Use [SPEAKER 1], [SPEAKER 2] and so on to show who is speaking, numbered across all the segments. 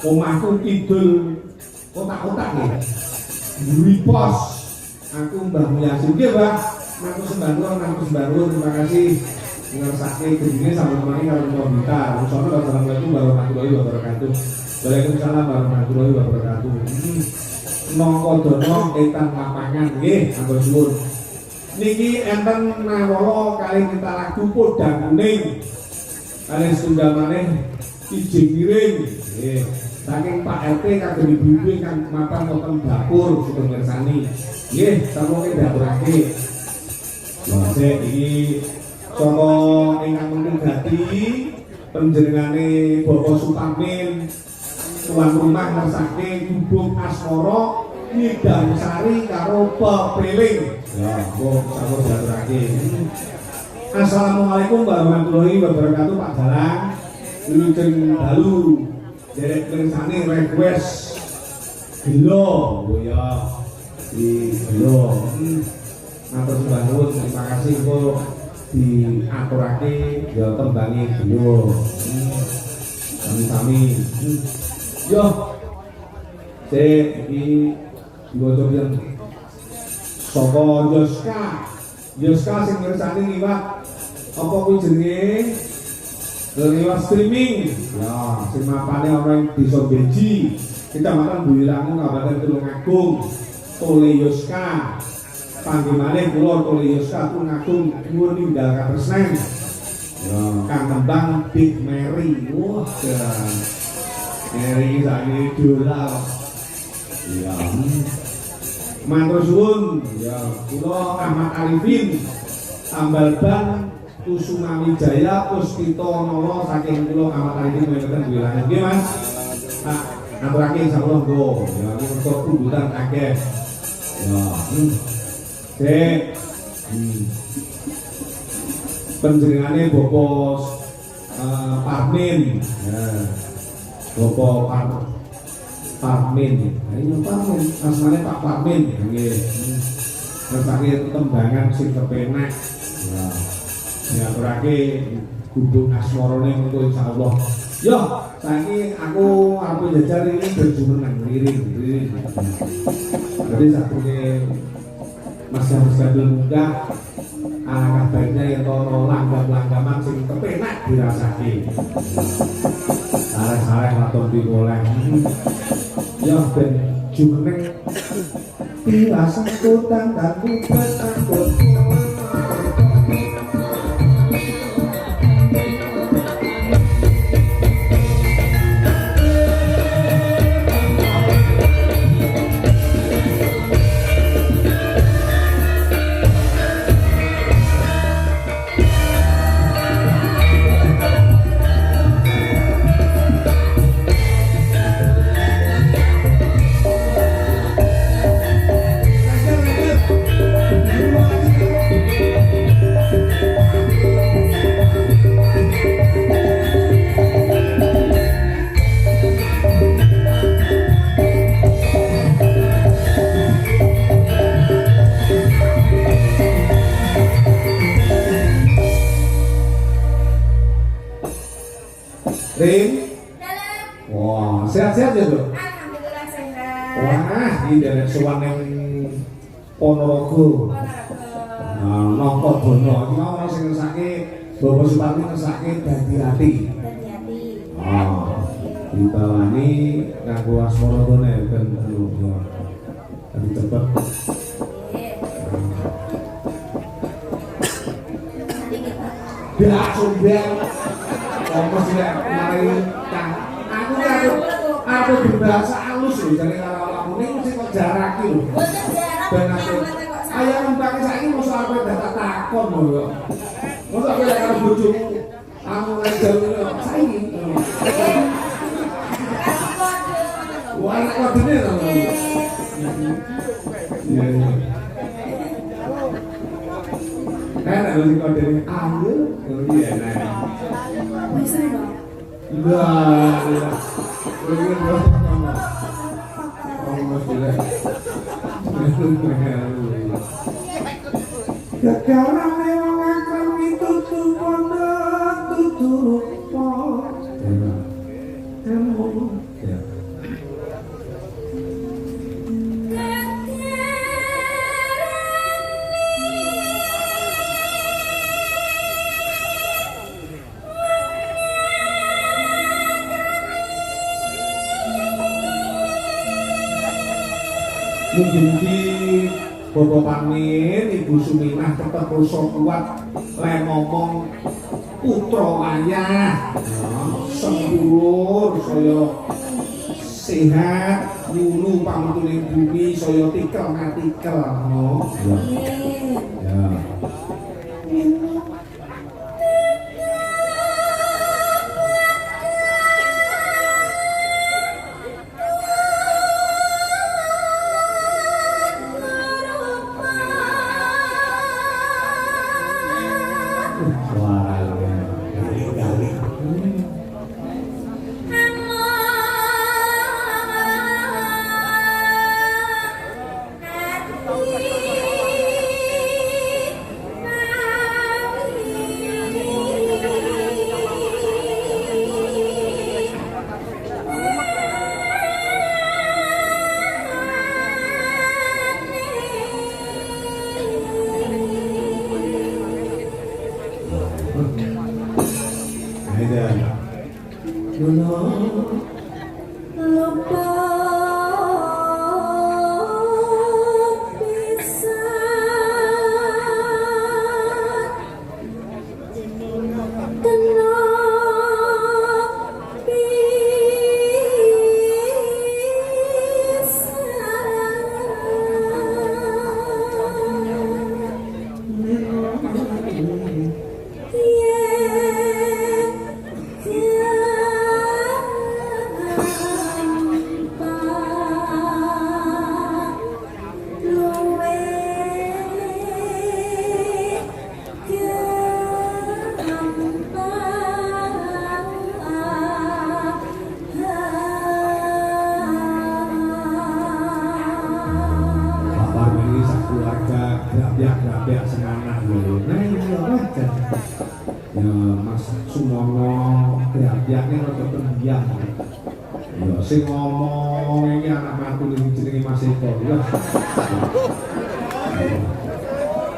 [SPEAKER 1] omahku kidul kotak-kotak ya. Buri pos. Aku Mbah Yasin nggih, Mbah. Aku sembahun, terima kasih. Ngersake gedine sambil temani karo komputer. Assalamualaikum warahmatullahi wabarakatuh. Waalaikumsalam warahmatullahi wabarakatuh. Nongko dono etan lapangan nggih, ampun suwun. Niki enten nawala kali kita lagu podang kuning. Kali setunggal maneh ijing miring. Nggih. Saking Pak RT kagem ibu-ibu ingkang mapan wonten dapur sugeng mirsani. Nggih, sampun dapurake. Sik iki saka ingkang menggati panjenengane Bapak Supamin tuan rumah ngersake gubuk asmara Nyidang Sari karo pepeling. Ya, kok sampun dapurake. Assalamualaikum warahmatullahi wabarakatuh Pak Dalang. Lujeng dalu derek kersane request gelo, oh ya. Di gelo. Matur nuwun, terima kasih kok diaturake ya tembange gelo. Sami-sami. Yo. Sik iki diwaca yen saka Yoska sing mirsani liwat apa kuwi jenenge liwat streaming ya sing mapane ana ing Desa Beji Kecamatan Buirangu Kabupaten Tulungagung Tole Yoska panggimane kula Tole Yoska Tulungagung nyuwun nindal katresnan ya kang tembang Big Mary wah Mary saiki dolar ya matur suwun ya kula Ahmad Arifin Ambal Ban Kusuma Wijaya Puspito Nolo saking kula Ahmad Arifin mekaten wilayah nggih Mas. Aturake insyaallah nggo ya untuk pundutan akeh. Ya. Sik. Panjenengane Bapak Parmin. Ya. Bapak Parmin. Ayo Parmin, asmane Pak Parmin nggih. Ngersake tembangan sing kepenak. Ya. Ya aturake gubuk asmarane mengko insyaallah. Yo, saiki aku arep njajal iki berjumeneng liring. Jadi sakune Mas Abdul Munggah alangkah baiknya yen ono langgam-langgaman sing kepenak dirasake. Arek-arek laton digoleh. Ya ben jumeneng dirasa kutang dan kubet takut. Wah, sehat-sehat ya tuh?
[SPEAKER 2] Alhamdulillah sehat.
[SPEAKER 1] Wah, ini dari sowan yang Ponorogo. Nongko dono, ini mau sing ngersake Bapak Supati ngersake dadi ati. Ditawani nganggo asmara done ben dadi cepet. Dak sombel. Apa sih mari aku berbahasa halus lho jane karo awakmu niku mesti kok jarak iki lho.
[SPEAKER 2] Boten jarak kok.
[SPEAKER 1] Ayo numpake saiki mosok arep dadak takon lho. Mosok kowe lek karo bojomu aku lek jalu saiki. Wah, kok bener to. Iya. Kan ada sing kodene ambil, iya nah.
[SPEAKER 2] Bisa dong.
[SPEAKER 1] Iya. Kekarane wong akram itu tutur rupa. Ya. Mugi-mugi Bapak Pamin, Ibu Suminah tetep rasa kuat lan ngomong putra ayah. Sempulur saya sehat, nyulu pamtuning bumi saya tikel ngatikel. Ya. Grabyak semangat lho. Nah iki wajar. Ya Mas Sumono grabyakne rada pendiam. Ya sing ngomong iki anak mantu jenenge Mas Eko. Ya.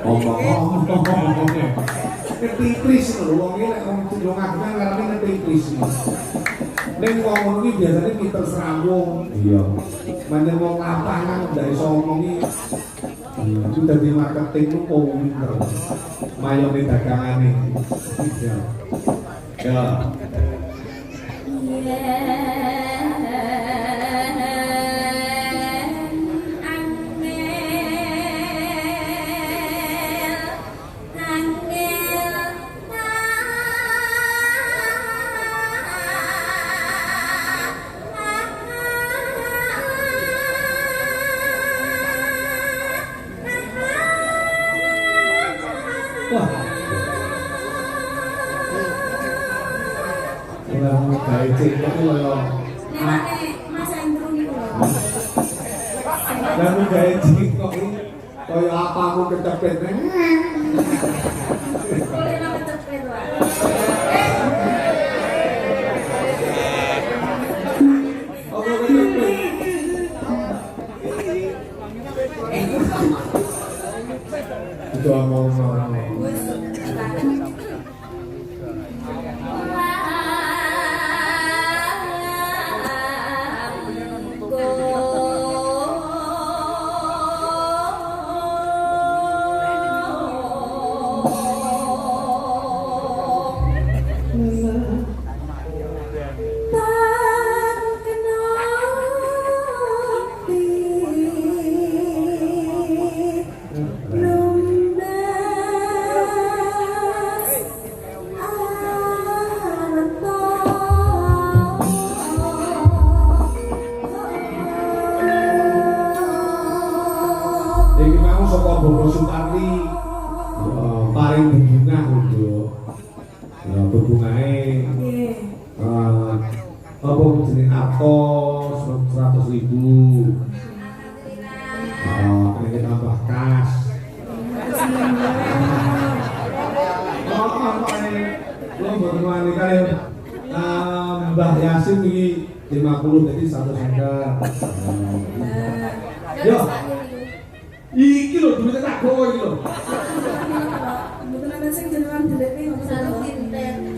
[SPEAKER 1] Ngomong. Ketipris lho wong iki nek wong ngomong ngarep ketipris. Ning ngomong iki biasane pinter serawung. Iya. Manjen wong lapangan ndak iso ngomong iki. Sudah di marketing itu pinter mayone dagangane ya Lalu gaya jingkok ini kaya apa aku kecepet itu ngomong Bobo Suparti paling berbunga untuk berbungae apa jenis arto 100.000 ini tambah kas lo berteman kali Mbah Yasin ini 50 jadi 1 sendal yo iki lho duwite tak gowo iki lho.
[SPEAKER 2] Mboten ana sing jenengan delete ngono satu pinten.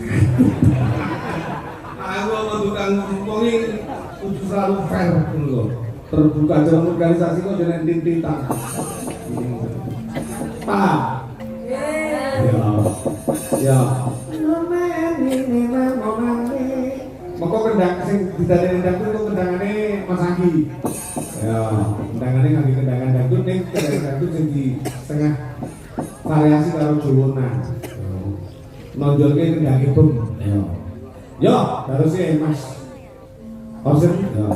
[SPEAKER 1] Aku apa tukang ngomong iki kudu selalu fair ngono lho. terbuka dalam organisasi kok jangan tintan. Paham? Ya. Ya. Maka kendang sing didadekne dangdut itu kendangane Mas Anggi. Ya, kendangane ngangge kendangan dangdut ning kendangan dangdut sing di tengah variasi karo Jawonan. Nonjolke kendang ibem. Ya. Yo, terus Mas. Orsen. Ya.